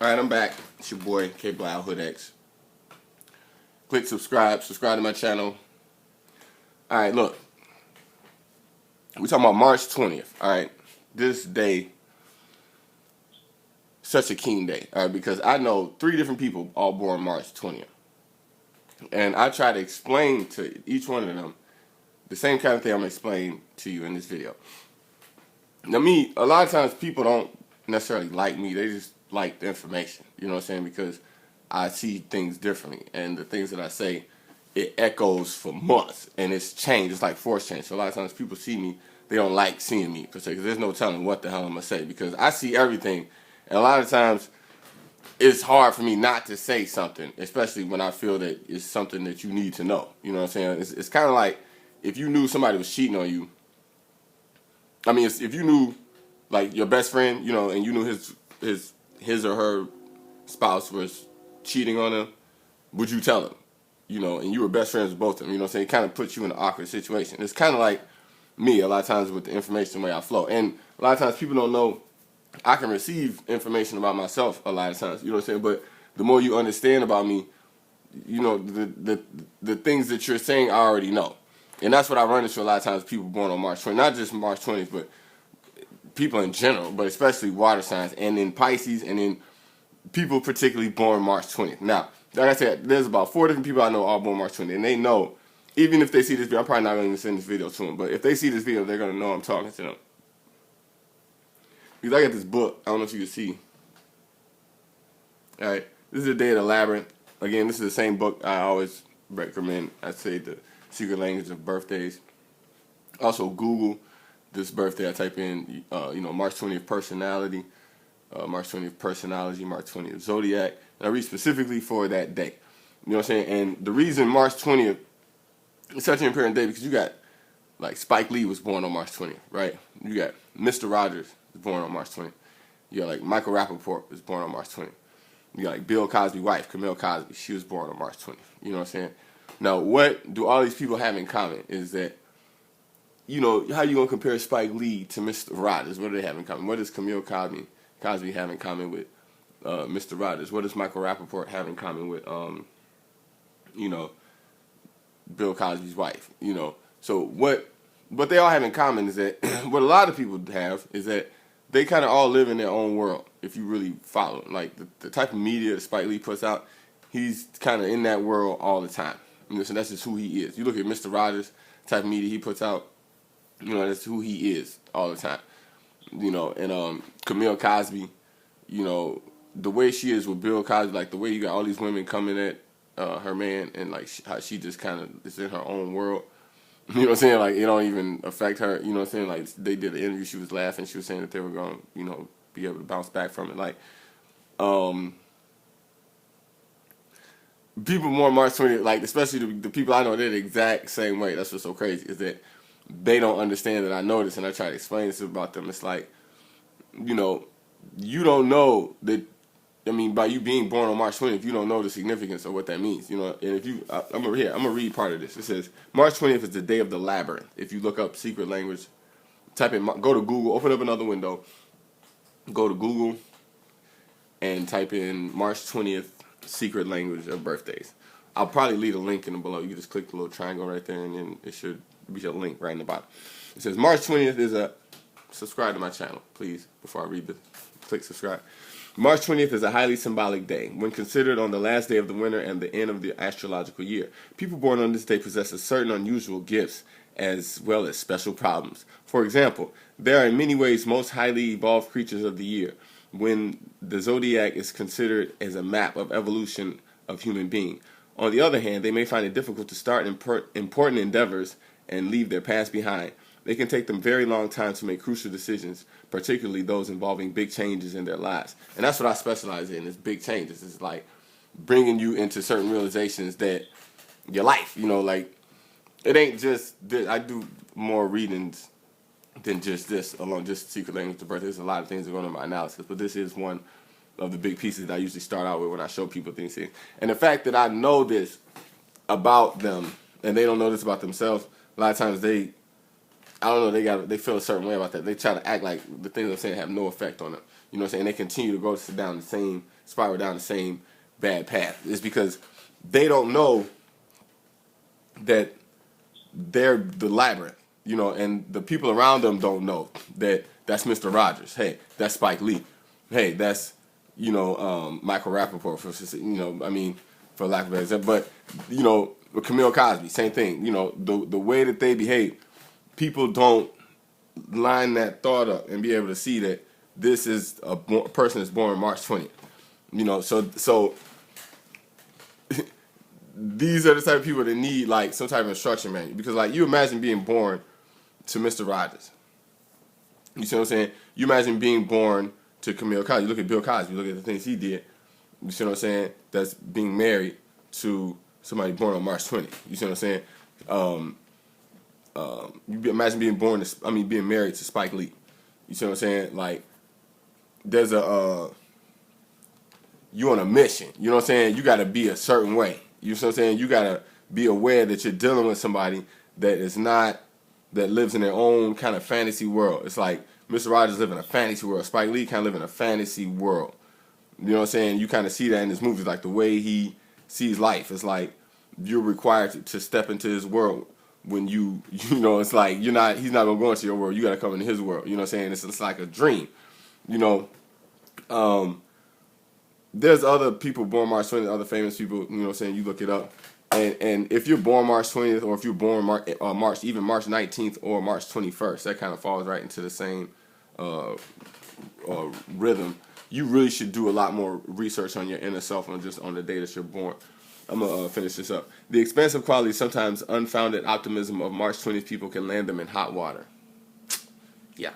Alright, I'm back. It's your boy, K-Blao, Hood X. Click subscribe to my channel. Alright, look. We're talking about March 20th, alright? This day, such a keen day, alright? Because I know 3 different people all born March 20th. And I try to explain to each one of them the same kind of thing I'm going to explain to you in this video. Now me, a lot of times people don't necessarily like me, they just like the information, you know what I'm saying, because I see things differently, and the things that I say, it echoes for months, and it's changed, it's like force change. So a lot of times people see me, they don't like seeing me, per se, because there's no telling what the hell I'm going to say, because I see everything, and a lot of times it's hard for me not to say something, especially when I feel that it's something that you need to know, you know what I'm saying. It's kind of like if you knew somebody was cheating on you. I mean, if you knew, like, your best friend, you know, and you knew his or her spouse was cheating on him, would you tell him? You know, and you were best friends with both of them, you know what I'm saying? It kind of puts you in an awkward situation. It's kind of like me a lot of times with the information, the way I flow. And a lot of times people don't know I can receive information about myself a lot of times, you know what I'm saying? But the more you understand about me, you know, the things that you're saying I already know. And that's what I run into a lot of times, people born on March 20th. Not just March 20th, but people in general, but especially water signs, and in Pisces, and in people particularly born March 20th. Now, like I said, there's about 4 different people I know all born March 20th, and they know, even if they see this video, I'm probably not going to send this video to them, but if they see this video, they're going to know I'm talking to them. Because I got this book, I don't know if you can see. Alright, this is The Day of the Labyrinth. Again, this is the same book I always recommend. I say the secret language of birthdays. Also, Google this birthday. I type in, you know, March 20th personality, March 20th personality, March 20th zodiac, and I read specifically for that day. You know what I'm saying? And the reason March 20th is such an important day because you got, like, Spike Lee was born on March 20th, right? You got Mr. Rogers was born on March 20th. You got, like, Michael Rappaport was born on March 20th. You got, like, Bill Cosby's wife, Camille Cosby, she was born on March 20th. You know what I'm saying? Now, what do all these people have in common is that, you know, how you gonna compare Spike Lee to Mr. Rogers? What do they have in common? What does Camille Cosby have in common with Mr. Rogers? What does Michael Rappaport have in common with, you know, Bill Cosby's wife? You know, so what they all have in common is that what a lot of people have is that they kind of all live in their own world. If you really follow, like the type of media that Spike Lee puts out, he's kind of in that world all the time. You know, so that's just who he is. You look at Mr. Rogers, type of media he puts out. You know, that's who he is all the time. You know, and Camille Cosby, you know, the way she is with Bill Cosby, like the way you got all these women coming at her man, and like how she just kind of is in her own world. You know what I'm saying? Like, it don't even affect her. You know what I'm saying? Like, they did an interview, she was laughing, she was saying that they were going to, you know, be able to bounce back from it. Like, people more March 20th, like, especially the people I know, they're the exact same way. That's what's so crazy, is that they don't understand that I know this, and I try to explain this about them. It's like, you know, you don't know that, I mean, by you being born on March 20th, you don't know the significance of what that means, you know. And if you, I'm going to read part of this. It says, March 20th is the day of the labyrinth. If you look up secret language, type in, go to Google, open up another window, go to Google, and type in March 20th secret language of birthdays. I'll probably leave a link in the below. You can just click the little triangle right there, and then it should be a link right in the bottom. It says March 20th is a, subscribe to my channel, please, before I read this. Click subscribe. March 20th is a highly symbolic day. When considered on the last day of the winter and the end of the astrological year, people born on this day possess certain unusual gifts as well as special problems. For example, there are in many ways most highly evolved creatures of the year. When the zodiac is considered as a map of evolution of human being. On the other hand, they may find it difficult to start important endeavors and leave their past behind. They can take them very long time to make crucial decisions, particularly those involving big changes in their lives. And that's what I specialize in, is big changes. It's like bringing you into certain realizations that your life, you know, like, it ain't just this. I do more readings than just this, along just secret language of birth. There's a lot of things that go into my analysis, but this is one of the big pieces that I usually start out with when I show people things here. And the fact that I know this about them, and they don't know this about themselves, a lot of times they I don't know, they feel a certain way about that. They try to act like the things I'm saying have no effect on them. You know what I'm saying? They continue to go down the same spiral, down the same bad path. It's because they don't know that they're the labyrinth, you know, and the people around them don't know that that's Mr. Rogers. Hey, that's Spike Lee. Hey, that's, Michael Rappaport, for lack of a better example. But, with Camille Cosby, same thing. The way that they behave, people don't line that thought up and be able to see that this is a person that's born March 20th. So these are the type of people that need like some type of instruction manual, because like you imagine being born to Mr. Rogers. You see what I'm saying? You imagine being born to Camille Cosby. You look at Bill Cosby, you look at the things he did. You see what I'm saying? That's being married to somebody born on March 20th. You see what I'm saying? You imagine being married to Spike Lee. You see what I'm saying? Like, there's you on a mission. You know what I'm saying? You got to be a certain way. You know what I'm saying? You got to be aware that you're dealing with somebody that lives in their own kind of fantasy world. It's like Mr. Rogers live in a fantasy world. Spike Lee kind of live in a fantasy world. You know what I'm saying? You kind of see that in his movies, like the way he sees life. It's like you're required to step into his world. When it's like he's not gonna go into your world. You got to come into his world. You know what I'm saying? It's like a dream. There's other people born March 20th, other famous people. You know what I'm saying? You look it up, and if you're born March 20th, or if you're born March 19th or March 21st, that kind of falls right into the same rhythm. You really should do a lot more research on your inner self on the day that you're born. I'm going to finish this up. The expansive quality, sometimes unfounded optimism of March 20th people can land them in hot water. Yeah.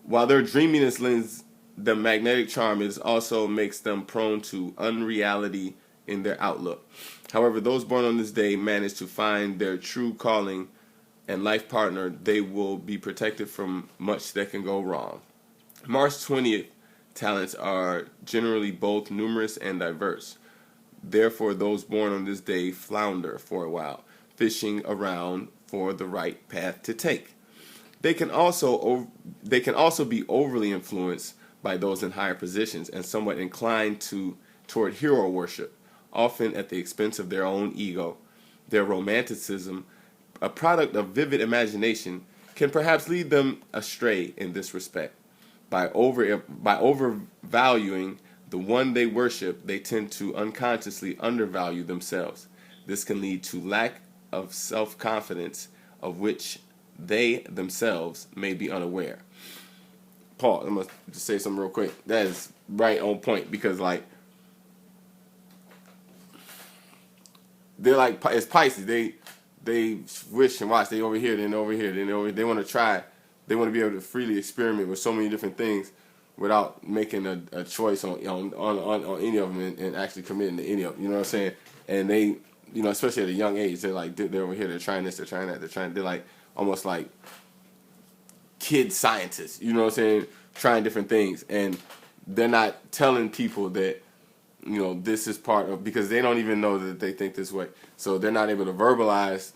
While their dreaminess lends them magnetic charm, it also makes them prone to unreality in their outlook. However, those born on this day manage to find their true calling and life partner. They will be protected from much that can go wrong. March 20th talents are generally both numerous and diverse. Therefore, those born on this day flounder for a while, fishing around for the right path to take. They can also be overly influenced by those in higher positions and somewhat inclined toward hero worship, often at the expense of their own ego. Their romanticism, a product of vivid imagination, can perhaps lead them astray in this respect. By overvaluing the one they worship, they tend to unconsciously undervalue themselves. This can lead to lack of self-confidence of which they themselves may be unaware. Paul, I'm going to just say something real quick. That is right on point, because like they're like, it's Pisces. They wish and watch. They over here, then over here, then over here. They want to try. They want to be able to freely experiment with so many different things without making a choice on any of them and actually committing to any of them. You know what I'm saying? And they, especially at a young age, they're over here, they're trying this, they're trying that, they're like almost like kid scientists. You know what I'm saying? Trying different things, and they're not telling people that this is part of, because they don't even know that they think this way. So they're not able to verbalize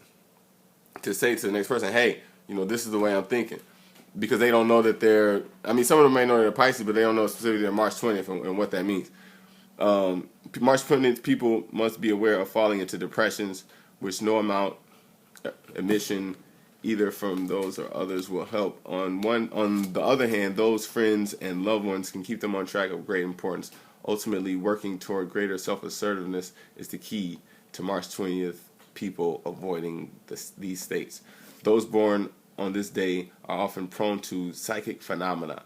to say to the next person, hey, this is the way I'm thinking. Because they don't know that some of them may know they're Pisces, but they don't know specifically they're March 20th and what that means. March 20th people must be aware of falling into depressions, which no amount admission, either from those or others, will help. On the other hand, those friends and loved ones can keep them on track of great importance. Ultimately, working toward greater self-assertiveness is the key to March 20th people avoiding these states. Those born on this day are often prone to psychic phenomena.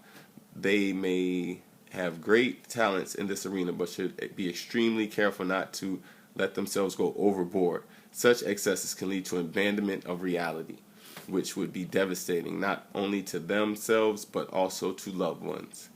They may have great talents in this arena, but should be extremely careful not to let themselves go overboard. Such excesses can lead to abandonment of reality, which would be devastating not only to themselves but also to loved ones.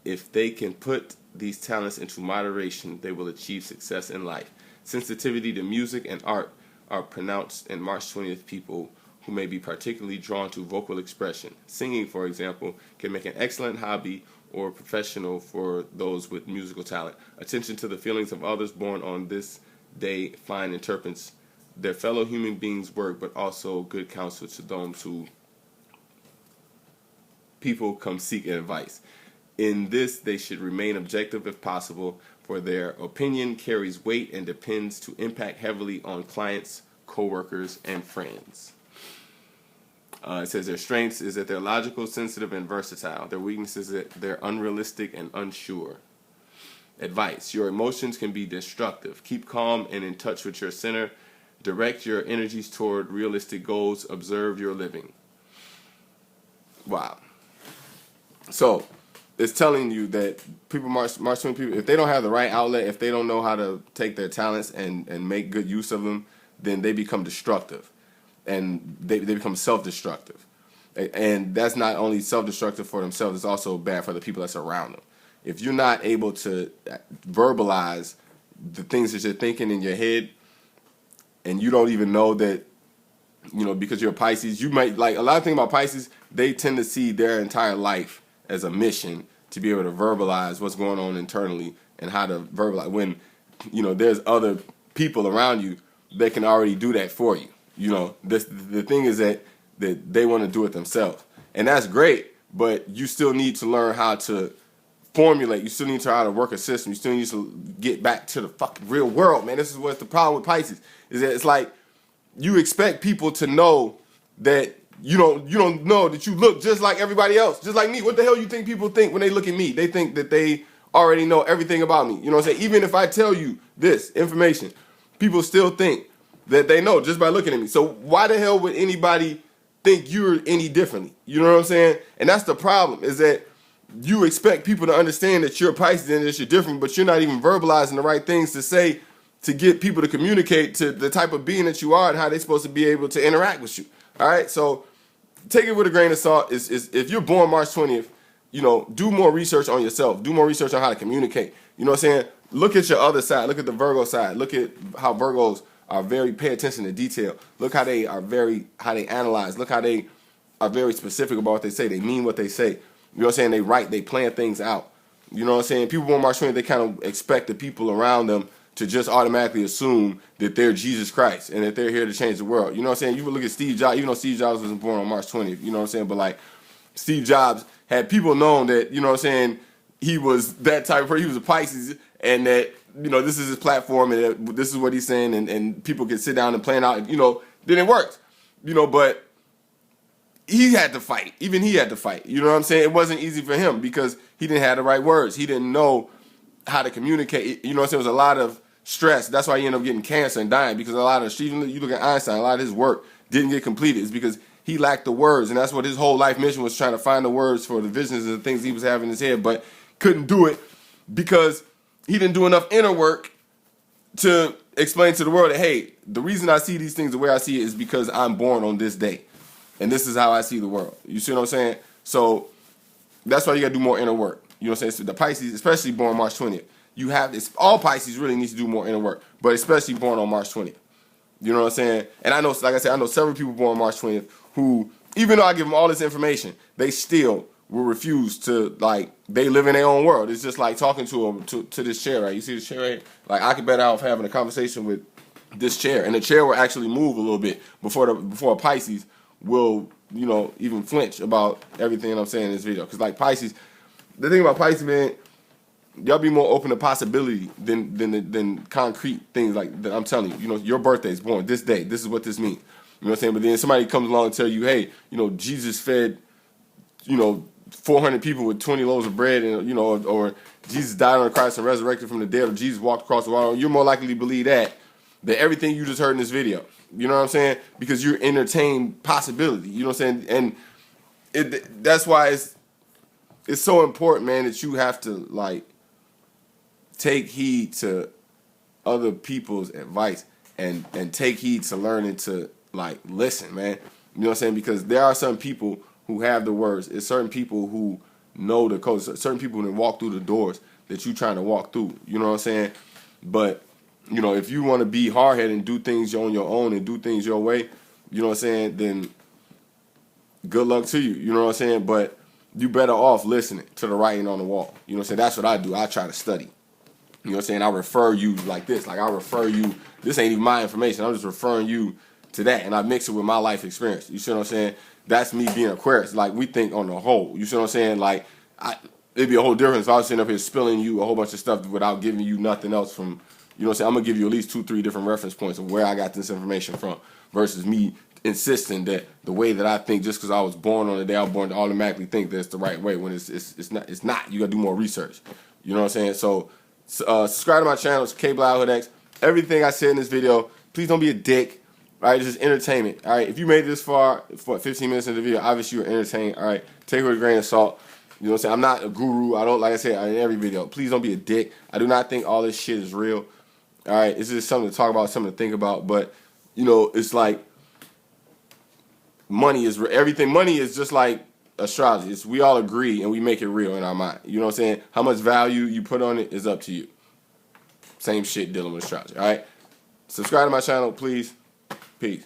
If they can put these talents into moderation, they will achieve success in life. Sensitivity to music and art are pronounced in March 20th people who may be particularly drawn to vocal expression. Singing, for example, can make an excellent hobby or professional for those with musical talent. Attention to the feelings of others born on this day find interprets their fellow human beings' work, but also good counsel to those who people come seek advice. In this, they should remain objective if possible, for their opinion carries weight and depends to impact heavily on clients, coworkers, and friends. It says their strengths is that they're logical, sensitive, and versatile. Their weaknesses is that they're unrealistic and unsure. Advice: your emotions can be destructive. Keep calm and in touch with your center. Direct your energies toward realistic goals. Observe your living. Wow. So it's telling you that people, March 20 people, if they don't have the right outlet, if they don't know how to take their talents and make good use of them, then they become destructive. And they become self-destructive. And that's not only self-destructive for themselves, it's also bad for the people that's around them. If you're not able to verbalize the things that you're thinking in your head, and you don't even know that, because you're a Pisces, you might, like, a lot of things about Pisces, they tend to see their entire life as a mission to be able to verbalize what's going on internally and how to verbalize when, there's other people around you that can already do that for you. The thing is that they want to do it themselves. And that's great, but you still need to learn how to formulate. You still need to learn how to work a system. You still need to get back to the fucking real world, man. This is what's the problem with Pisces, is that it's like you expect people to know that you don't know that you look just like everybody else, just like me. What the hell you think people think when they look at me? They think that they already know everything about me. You know what I'm saying? Even if I tell you this information, people still think that they know just by looking at me. So why the hell would anybody think you're any differently? You know what I'm saying? And that's the problem, is that you expect people to understand that you're Pisces and that you're different, but you're not even verbalizing the right things to say to get people to communicate to the type of being that you are and how they're supposed to be able to interact with you. All right? So take it with a grain of salt. Is if you're born March 20th, do more research on yourself. Do more research on how to communicate. You know what I'm saying? Look at your other side. Look at the Virgo side. Look at how Virgos are pay attention to detail. Look how they analyze. Look how they are very specific about what they say. They mean what they say. You know what I'm saying? They write, they plan things out. You know what I'm saying? People born March 20th, they kind of expect the people around them to just automatically assume that they're Jesus Christ and that they're here to change the world. You know what I'm saying? You would look at Steve Jobs, even though Steve Jobs wasn't born on March 20th, you know what I'm saying? But like Steve Jobs had people known that, you know what I'm saying, he was that type of person. He was a Pisces, and that, this is his platform, and that this is what he's saying, and people can sit down and plan out, then it works. But he had to fight. Even he had to fight. You know what I'm saying? It wasn't easy for him because he didn't have the right words. He didn't know how to communicate. You know what I'm saying? It was a lot of stress. That's why he ended up getting cancer and dying, because a lot of, you look at Einstein, a lot of his work didn't get completed. It's because he lacked the words, and that's what his whole life mission was, trying to find the words for the visions and the things he was having in his head, but couldn't do it because he didn't do enough inner work to explain to the world that, hey, the reason I see these things the way I see it is because I'm born on this day. And this is how I see the world. You see what I'm saying? So that's why you got to do more inner work. You know what I'm saying? So the Pisces, especially born March 20th, you have this. All Pisces really need to do more inner work, but especially born on March 20th. You know what I'm saying? And I know, like I said, I know several people born March 20th who, even though I give them all this information, they still will refuse to, like, they live in their own world. It's just like talking to them, to this chair, right? You see this chair right here? Like, I could bet off having a conversation with this chair, and the chair will actually move a little bit before a Pisces will, even flinch about everything I'm saying in this video. Because, like, Pisces, the thing about Pisces, man, y'all be more open to possibility than concrete things like that. I'm telling you, your birthday is born this day. This is what this means. You know what I'm saying? But then somebody comes along and tell you, hey, Jesus fed, 400 people with 20 loaves of bread, and or Jesus died on the cross and resurrected from the dead, or Jesus walked across the water. You're more likely to believe that than everything you just heard in this video. You know what I'm saying? Because you're entertaining possibility. You know what I'm saying? And that's why it's so important, man, that you have to, like, take heed to other people's advice and take heed to learning to, like, listen, man. You know what I'm saying? Because there are some people who have the words. It's certain people who know the code. Certain people that walk through the doors that you're trying to walk through. You know what I'm saying? But, if you want to be hard-headed and do things on your own and do things your way, you know what I'm saying, then good luck to you. You know what I'm saying? But you better off listening to the writing on the wall. You know what I'm saying? That's what I do. I try to study. You know what I'm saying? I refer you like this. Like, I refer you. This ain't even my information. I'm just referring you to that, and I mix it with my life experience. You see what I'm saying? That's me being Aquarius. Like, we think on the whole. You see what I'm saying? Like, it'd be a whole difference if I was sitting up here spilling you a whole bunch of stuff without giving you nothing else from, you know what I'm saying? I'm going to give you at least 2-3 different reference points of where I got this information from versus me insisting that the way that I think just because I was born on the day I was born to automatically think that it's the right way when it's not. You got to do more research. You know what I'm saying? So subscribe to my channel. It's K-Blao Hood X. Everything I said in this video, please don't be a dick. All right, it's just entertainment. All right, if you made it this far, for 15 minutes into the video, obviously you were entertained. All right, take it with a grain of salt. You know what I'm saying? I'm not a guru. I don't, like I said in every video, please don't be a dick. I do not think all this shit is real. All right, it's just something to talk about, something to think about. But, you know, it's like money is everything. Money is just like astrology. We all agree and we make it real in our mind. You know what I'm saying? How much value you put on it is up to you. Same shit dealing with astrology. All right, subscribe to my channel, please. Peace.